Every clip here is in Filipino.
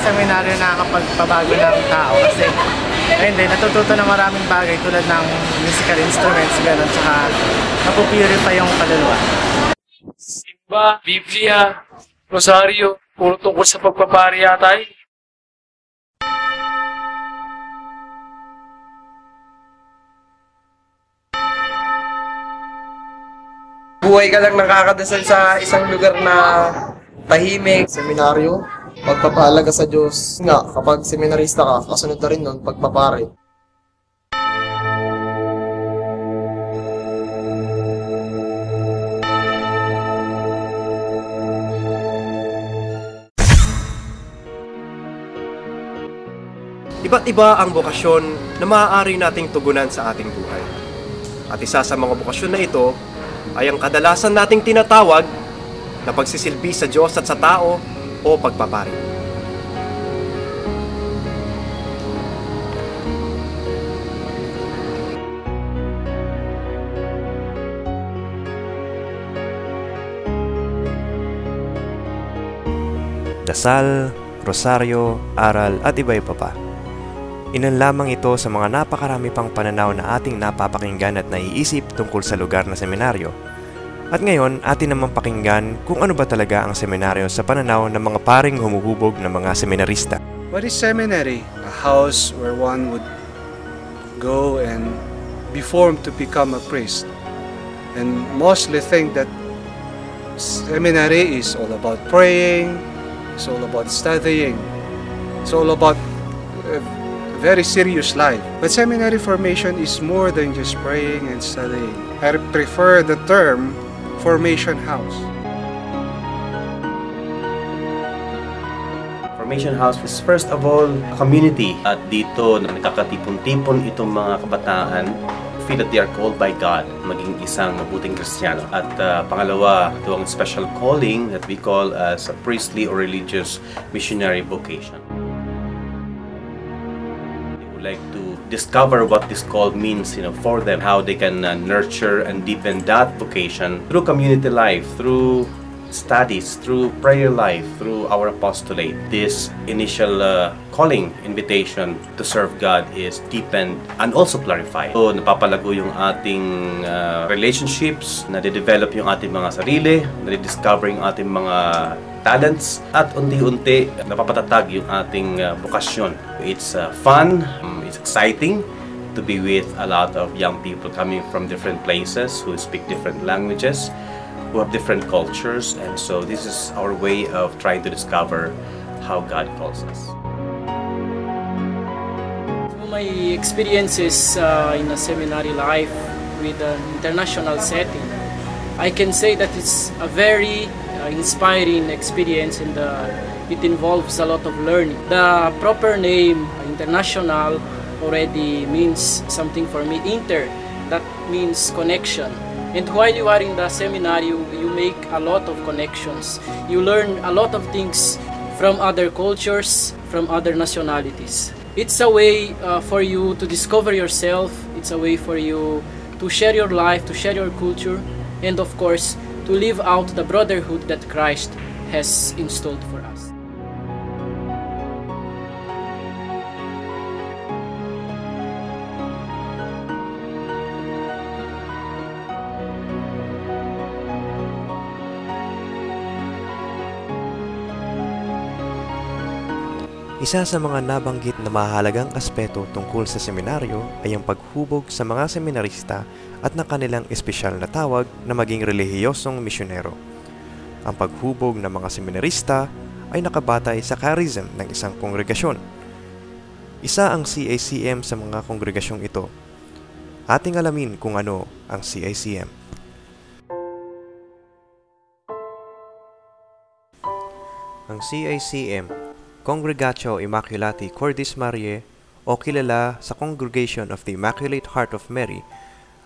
seminaryo nakakapagpabago ng tao kasi ayun din, natututo ng maraming bagay tulad ng musical instruments, gano'n, tsaka napupurify yung kaluluwa. Simba, Biblia, Rosario, puro tungkol sa pagpapari yata eh. Buhay ka lang nakakadasal sa isang lugar na tahimik. Seminaryo, pagpapahalaga sa Diyos. Nga, kapag seminarista ka, kasunod na rin nun, pagpapare. Iba't iba ang bokasyon na maaari nating tugunan sa ating buhay. At isa sa mga bokasyon na ito ay ang kadalasan nating tinatawag na pagsisilbi sa Diyos at sa tao o pagpapari. Dasal, rosaryo, aral at iba pa. Ilan lamang ito sa mga napakarami pang pananaw na ating napapakinggan at naiisip tungkol sa lugar na seminaryo. At ngayon, atin naman pakinggan kung ano ba talaga ang seminaryo sa pananaw ng mga paring humuhubog ng mga seminarista. What is seminary? A house where one would go and be formed to become a priest. And mostly think that seminary is all about praying, it's all about studying, it's all about very serious life. But seminary formation is more than just praying and studying. I prefer the term formation house. Formation house is first of all a community at dito na nagkakatipon-tipon itong mga kabataan feel that they are called by God maging isang mabuting Kristiyano. At pangalawa, ito ang special calling that we call as a priestly or religious missionary vocation. Like to discover what this call means, for them, how they can nurture and deepen that vocation through community life, through studies, through prayer life, through our apostolate. This initial calling, invitation to serve God is deepened and also clarified. So, napapalago yung ating relationships, nade-develop yung ating mga sarili, nade-discover yung ating mga talents, at unti-unti napapatatag yung ating bokasyon. It's fun, it's exciting to be with a lot of young people coming from different places who speak different languages, who have different cultures, and so this is our way of trying to discover how God calls us. Through my experiences in a seminary life with an international setting, I can say that it's a very inspiring experience, and it involves a lot of learning. The proper name, international, already means something for me. Inter, that means connection. And while you are in the seminary, you make a lot of connections. You learn a lot of things from other cultures, from other nationalities. It's a way for you to discover yourself. It's a way for you to share your life, to share your culture, and of course, to live out the brotherhood that Christ has installed for us. Isa sa mga nabanggit na mahalagang aspeto tungkol sa seminaryo ay ang paghubog sa mga seminarista at ng kanilang espesyal na tawag na maging relihiyosong misyonero. Ang paghubog ng mga seminarista ay nakabatay sa charism ng isang kongregasyon. Isa ang CICM sa mga kongregasyong ito. Ating alamin kung ano ang CICM. Ang CICM, Congregatio Immaculati Cordis Mariae, o kilala sa Congregation of the Immaculate Heart of Mary,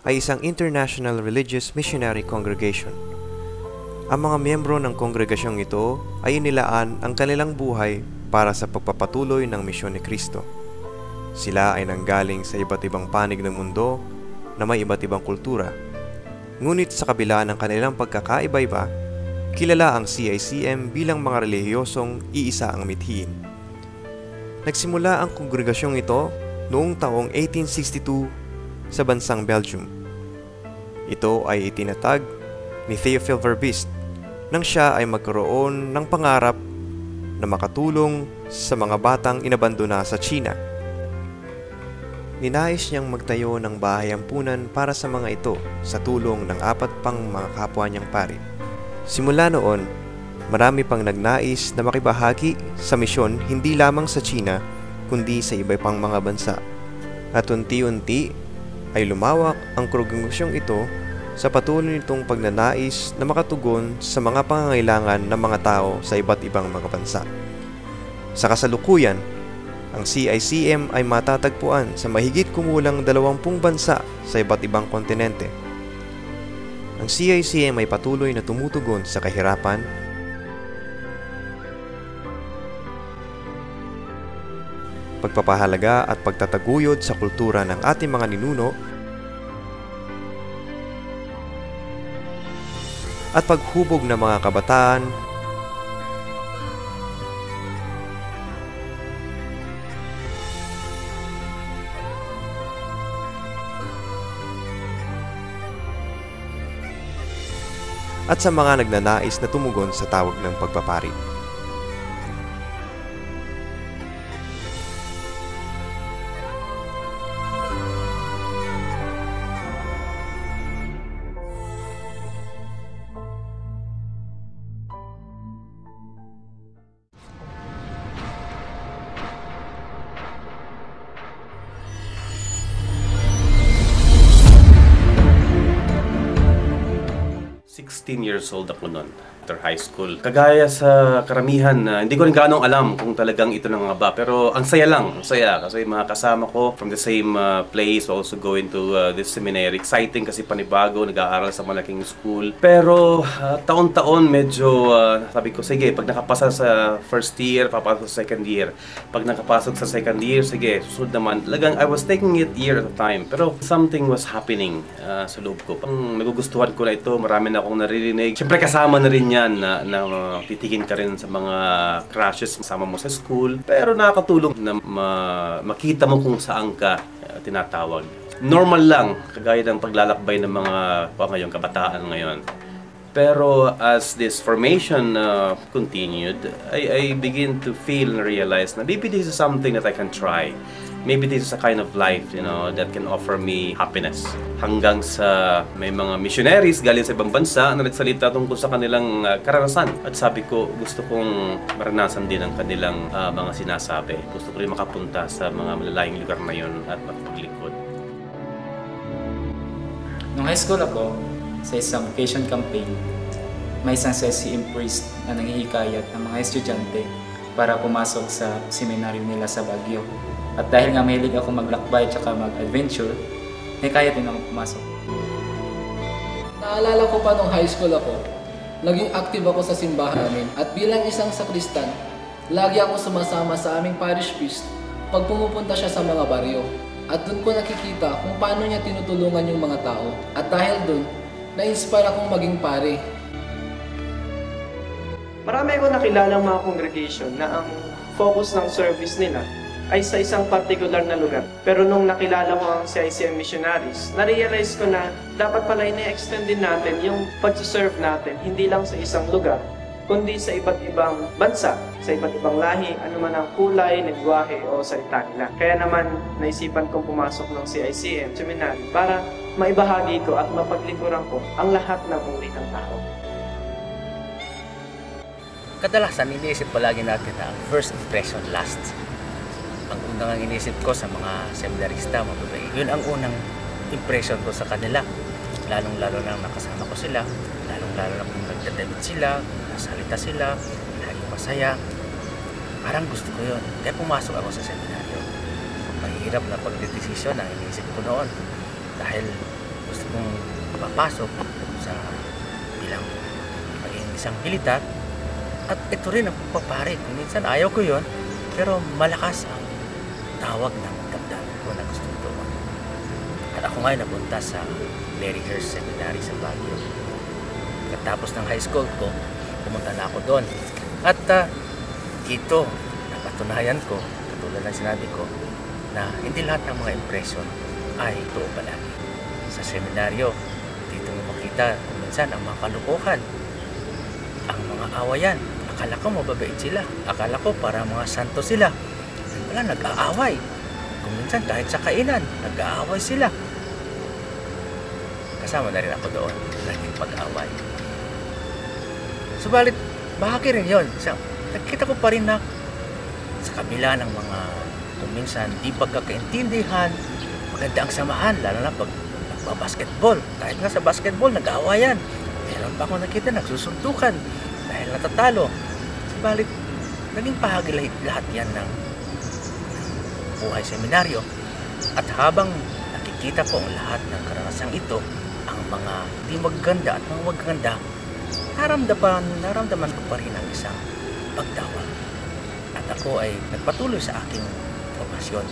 ay isang international religious missionary congregation. Ang mga miyembro ng kongregasyong ito ay inilaan ang kanilang buhay para sa pagpapatuloy ng misyon ni Kristo. Sila ay nanggaling sa iba't ibang panig ng mundo na may iba't ibang kultura. Ngunit sa kabila ng kanilang pagkakaiba-iba, kilala ang CICM bilang mga relihiyosong iisa ang mithiin. Nagsimula ang kongregasyong ito noong taong 1862 sa bansang Belgium. Ito ay itinatag ni Théophile Verbiste nang siya ay magkaroon ng pangarap na makatulong sa mga batang inabandona sa China. Ninais niyang magtayo ng bahay ampunan para sa mga ito sa tulong ng 4 pang mga kapwa niyang pari. Simula noon, marami pang nagnais na makibahagi sa misyon hindi lamang sa China kundi sa iba pang mga bansa. At unti-unti ay lumawak ang kongregasyong ito sa patuloy nitong pagnanais na makatugon sa mga pangangailangan ng mga tao sa iba't ibang mga bansa. Sa kasalukuyan, ang CICM ay matatagpuan sa mahigit kumulang 20 bansa sa iba't ibang kontinente. Ang CICM ay patuloy na tumutugon sa kahirapan, pagpapahalaga at pagtataguyod sa kultura ng ating mga ninuno, at paghubog ng mga kabataan at sa mga nagnanais na tumugon sa tawag ng pagpapari. Years old ako noon, after high school. Kagaya sa karamihan, hindi ko rin ganong alam kung talagang ito na nga ba. Pero ang saya lang, ang saya. Kasi mga kasama ko from the same place, also going to this seminary. Exciting kasi panibago, nag-aaral sa malaking school. Pero taon-taon medyo, sabi ko, sige, pag nakapasa sa first year, papasok sa second year. Pag nakapasok sa second year, sige, susunod naman. Talagang I was taking it year at a time. Pero something was happening sa loob ko. Pang nagugustuhan ko na ito, marami na akong naririnig. Siyempre kasama na rin yan na titigin ka rin sa mga crashes kasama mo sa school. Pero nakakatulong na makita mo kung saan ka tinatawag. Normal lang, kagaya ng paglalakbay ng mga ngayong kabataan ngayon. Pero as this formation continued, I begin to feel and realize na maybe this is something that I can try. Maybe this is a kind of life, you know, that can offer me happiness. Hanggang sa may mga missionaries galing sa ibang bansa na nagsalita tungkol sa kanilang karanasan. At sabi ko, gusto kong maranasan din ang kanilang mga sinasabi. Gusto ko rin makapunta sa mga malalayong lugar na yun at magpaglingkod. Nung high school ako, sa isang vacation campaign, may isang CICM priest na nanghihikayat ng mga estudyante para pumasok sa seminaryo nila sa Baguio. At dahil nga mahilig ako maglakbay at mag-adventure, may kaya din ako pumasok. Naalala ko pa nung high school ako, naging active ako sa simbahan namin. At bilang isang sakristan, lagi ako sumasama sa aming parish priest pag pumupunta siya sa mga baryo. At doon ko nakikita kung paano niya tinutulungan yung mga tao. At dahil doon, na-inspire akong maging pare. Marami akong nakilalang mga congregation na ang focus ng service nila ay sa isang particular na lugar. Pero nung nakilala ko ang CICM missionaries, na-realize ko na dapat pala ina-extend din natin yung pag-serve natin, hindi lang sa isang lugar, kundi sa iba't ibang bansa, sa iba't ibang lahi, anuman ang kulay, lengguwahe o salita nila. Kaya naman, naisipan kong pumasok ng CICM seminary para maibahagi ko at mapaglingkuran ko ang lahat ng uri ng tao. Kadalasan, iniisip palagi natin na first impression lasts. Ang unang iniisip ko sa mga seminarista, mga babae, yun ang unang impression ko sa kanila. Lalong-lalo na nakasama ko sila, lalong-lalo na kung nagdadamit sila, nasalita sila, laging masaya. Parang gusto ko yun. Kaya pumasok ako sa seminaryo. Mahirap na pagdedesisyon ang iniisip ko noon. Dahil gusto kong papasok sa bilang maging isang militar. At ito rin ang pagpapare. Kung minsan ayaw ko yun, pero malakas ang tawag ng damdamin ko na gusto ito. At ako ngayon napunta sa Mary Hirst Seminary sa Baguio. Pagkatapos ng high school ko, pumunta na ako doon. At dito, napatunayan ko, katulad tulad ng sinabi ko, na hindi lahat ng mga impression ay totoo palagi. Sa seminaryo, dito mo makita kung minsan ang mga kalukuhan, ang mga awayan. Akala ko mababait sila. Akala ko para mga santo sila. Wala, nag-aaway. Kung minsan kahit sa kainan, nag-aaway sila. Kasama na rin ako doon, naging pag-aaway. Subalit, bahagi rin yun. Nakikita ko pa rin na sa kabila ng mga kung minsan di pagkakaintindihan, maganda ang samahan, lalo na pag nagbabasketball. Kahit nga sa basketball, nag-aawayan. Meron pa ako nakita, nagsusuntukan dahil natatalo. Subalit, naging bahagi lahat yan ng buhay seminaryo. At habang nakikita ko ang lahat ng karanasang ito, ang mga di maganda at mga maganda, naramdaman ko pa rin ang isang pagtawa. At ako ay nagpatuloy sa aking formasyon.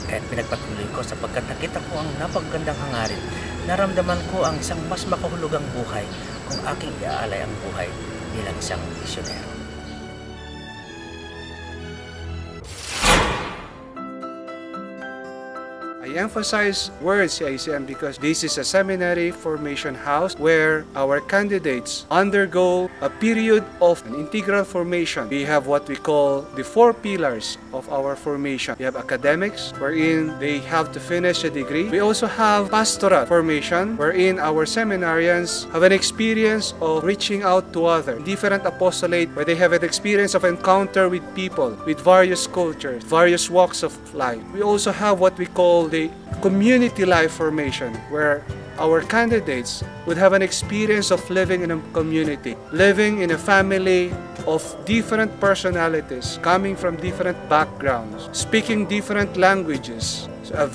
Kahit pinagpatuloy ko sapagkat nakita ko ang napagandang hangarin, naramdaman ko ang isang mas makahulugang buhay kung aking iaalay ang buhay bilang isang misyonero. I emphasize words CICM because this is a seminary formation house where our candidates undergo a period of an integral formation. We have what we call the 4 pillars of our formation. We have academics, wherein they have to finish a degree. We also have pastoral formation, wherein our seminarians have an experience of reaching out to others. Different apostolate, where they have an experience of encounter with people, with various cultures, various walks of life. We also have what we call the community life formation, where our candidates would have an experience of living in a community, living in a family of different personalities, coming from different backgrounds, speaking different languages. So a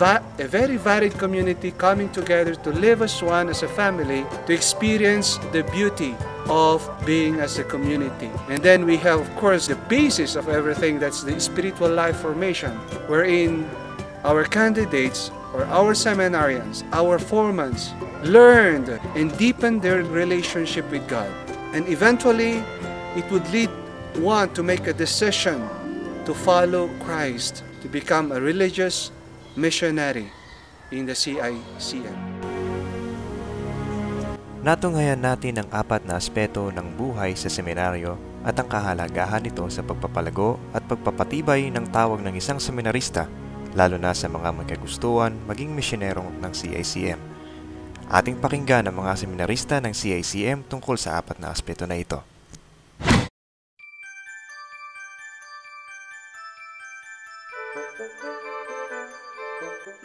very varied community coming together to live as one, as a family, to experience the beauty of being as a community. And then we have, of course, the basis of everything, that's the spiritual life formation, wherein our candidates or our seminarians, our formans, learned and deepened their relationship with God. And eventually, it would lead one to make a decision to follow Christ, to become a religious missionary in the CICM. Natunghayan natin ang 4 na aspeto ng buhay sa seminaryo at ang kahalagahan nito sa pagpapalago at pagpapatibay ng tawag ng isang seminarista, lalo na sa mga magkagustuhan maging misyonero ng CICM. Ating pakinggan ang mga seminarista ng CICM tungkol sa 4 na aspeto na ito.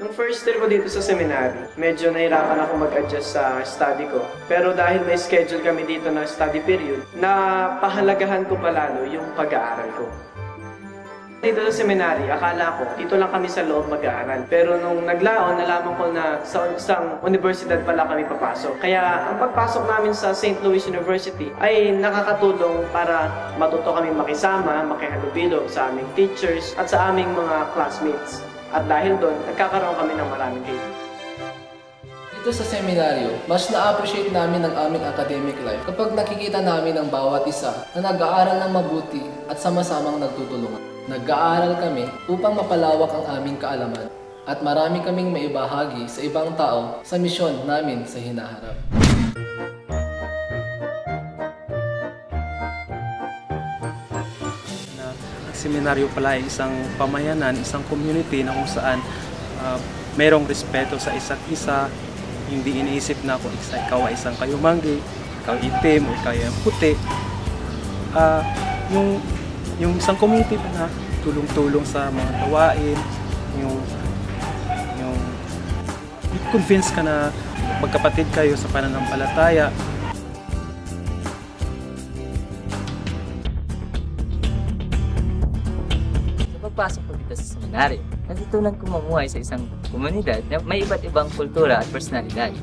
Nung first year ko dito sa seminary, medyo nahirapan ako mag-adjust sa study ko. Pero dahil may schedule kami dito na study period, napahalagahan ko palalo yung pag-aaral ko. Dito sa seminary, akala ko, dito lang kami sa loob mag-aaral. Pero nung naglaon, nalaman ko na sa isang universidad pala kami papasok. Kaya ang pagpasok namin sa St. Louis University ay nakakatulong para matuto kami makisama, makihalubilo sa aming teachers at sa aming mga classmates. At dahil doon, nagkakaroon kami ng maraming kaibigan. Dito sa seminaryo, mas na-appreciate namin ang aming academic life kapag nakikita namin ang bawat isa na nag-aaral ng mabuti at sama-samang nagtutulungan. Nag-aaral kami upang mapalawak ang aming kaalaman at marami kaming maibahagi sa ibang tao sa misyon namin sa hinaharap. Ang seminaryo pala ay isang pamayanan, isang community na kung saan mayroong respeto sa isa't isa. Hindi iniisip na kung ikaw ay isang kayumanggi, ikaw itim o ikaw ay puti. Yung isang community na tulong-tulong sa mga gawain, yung convince ka na magkapatid kayo sa pananampalataya. Sa pagpasok ko dito sa seminaryo, natutunan ko mamuhay sa isang komunidad na may iba't ibang kultura at personalidad.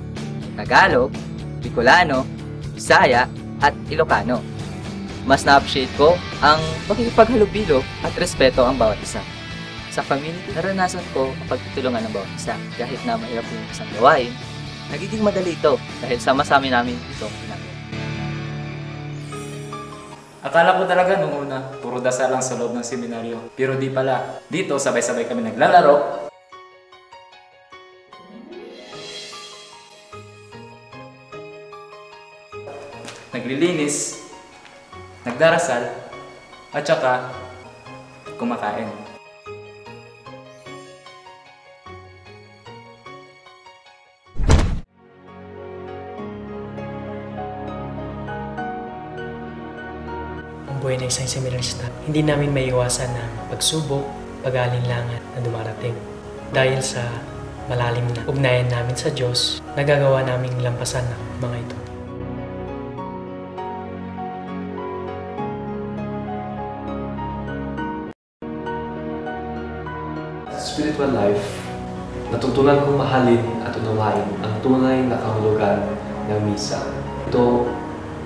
Tagalog, Bicolano, Bisaya, at Ilocano. Mas na-appreciate ko ang pakikipaghalubilo at respeto ang bawat isa. Sa community, naranasan ko ang pagtutulungan ng bawat isa. Kahit na mahirap yung isang gawain, nagiging madali ito dahil sama-sama namin itong ginagawa. Akala ko talaga nung una, puro dasal lang sa loob ng seminaryo. Pero di pala. Dito, sabay-sabay kami naglalaro. Naglilinis, nagdarasal, at saka kumakain. Ang buhay ng isang seminarista, hindi namin maiiwasan ng pagsubok, pag-aalinlangan na dumarating. Dahil sa malalim na ugnayan namin sa Diyos, nagagawa naming lampasan ang mga ito. Sa spiritual life, natutunan kong mahalin at unawain ang tunay na kahulugan ng misa. Ito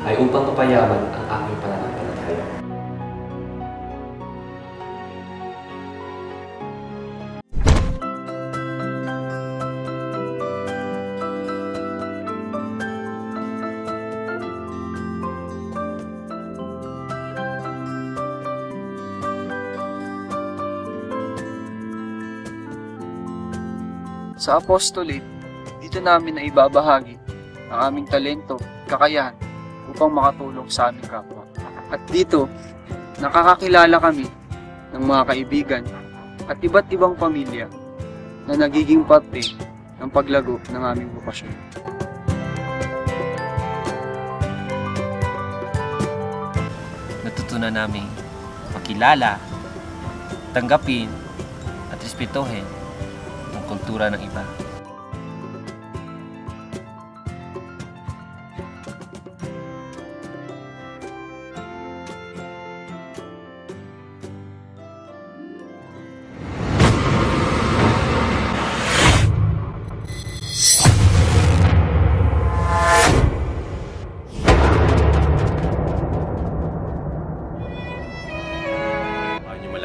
ay upang mapayaman ang aking pananampalataya. Sa apostolate, dito namin na ibabahagi ang aming talento, kakayahan upang makatulong sa aming kapwa. At dito, nakakakilala kami ng mga kaibigan at iba't ibang pamilya na nagiging parte ng paglago ng aming bukasyon. Natutunan namin makilala, tanggapin at respetuhin ang kultura ng iba.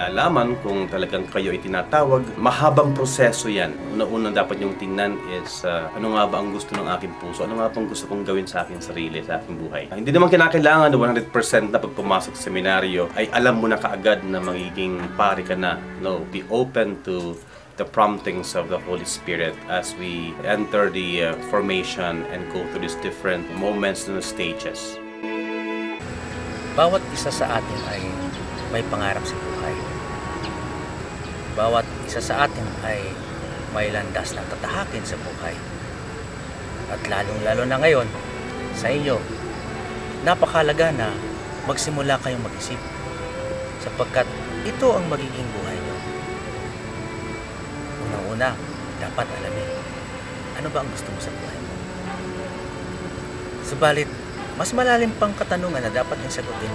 Malalaman kung talagang kayo ay tinatawag, mahabang proseso yan. Una-una dapat yung tingnan is ano nga ba ang gusto ng aking puso, ano nga bang gusto kong gawin sa aking sarili, sa aking buhay. Hindi naman kinakailangan na 100% na pag pumasok sa seminaryo ay alam mo na kaagad na magiging pari ka na. No, be open to the promptings of the Holy Spirit as we enter the formation and go through these different moments and stages. Bawat isa sa atin ay may pangarap sa buhay. Bawat isa sa atin ay may landas na tatahakin sa buhay. At lalong-lalo na ngayon, sa inyo, napakahalaga na magsimula kayong mag-isip sapagkat ito ang magiging buhay nyo. Unang-una, dapat alamin, ano ba ang gusto mo sa buhay mo? Subalit, mas malalim pang katanungan na dapat niyong sagutin,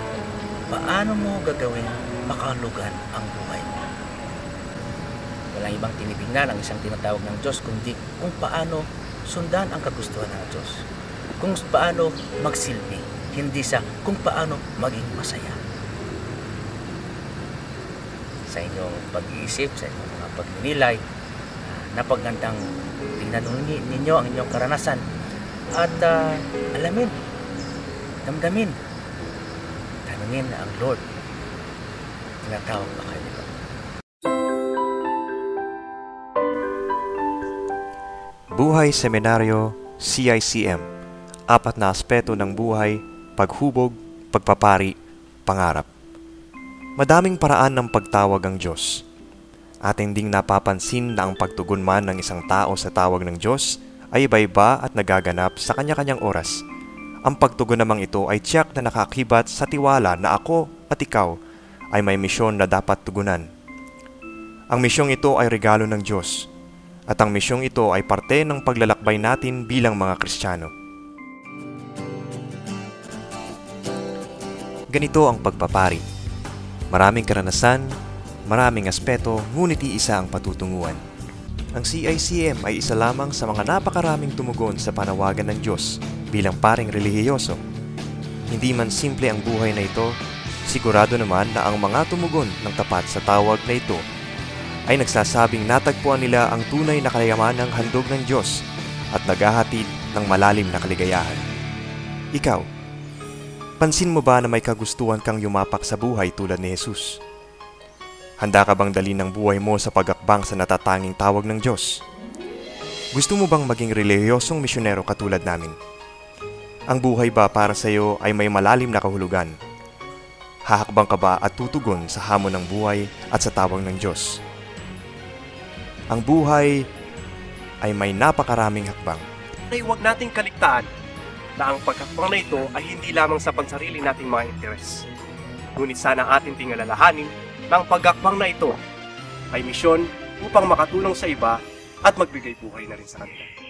paano mo gagawin makahulugan ang buhay mo? Walang ibang tinibignan ang isang tinatawag ng Diyos kundi kung paano sundan ang kagustuhan ng Diyos. Kung paano magsilbi, hindi sa kung paano maging masaya. Sa inyong pag-iisip, sa inyong mga pagninilay, napagandang tingnan ninyo ang inyong karanasan at alamin, damdamin, tanungin ang Lord. Tinatawag ba kayo? Buhay Seminaryo, CICM. 4 na aspeto ng buhay, paghubog, pagpapari, pangarap. Madaming paraan ng pagtawag ang Diyos. Ating ding napapansin na ang pagtugon man ng isang tao sa tawag ng Diyos ay iba-iba at nagaganap sa kanya-kanyang oras. Ang pagtugon namang ito ay tiyak na nakakibat sa tiwala na ako at ikaw ay may misyon na dapat tugunan. Ang misyong ito ay regalo ng Diyos. At ang misyong ito ay parte ng paglalakbay natin bilang mga Kristiyano. Ganito ang pagpapari. Maraming karanasan, maraming aspeto, ngunit iisa ang patutunguhan. Ang CICM ay isa lamang sa mga napakaraming tumugon sa panawagan ng Diyos bilang paring relihiyoso. Hindi man simple ang buhay na ito, sigurado naman na ang mga tumugon ng tapat sa tawag na ito ay nagsasabing natagpuan nila ang tunay na kayamanang handog ng Diyos at naghahatid ng malalim na kaligayahan. Ikaw, Napansin mo ba na may kagustuhan kang yumapak sa buhay tulad ni Jesus? Handa ka bang dalhin ang buhay mo sa pag-akbang sa natatanging tawag ng Diyos? Gusto mo bang maging relihiyosong misyonero katulad namin? Ang buhay ba para sa iyo ay may malalim na kahulugan? Hahakbang ka ba at tutugon sa hamon ng buhay at sa tawag ng Diyos? Ang buhay ay may napakaraming hakbang. Ay huwag nating kaligtaan na ang pagkakbang na ito ay hindi lamang sa pansarili nating mga interes. Ngunit sana ating tingalalahanin na ang pagkakbang na ito ay misyon upang makatulong sa iba at magbigay buhay na rin sa kanila.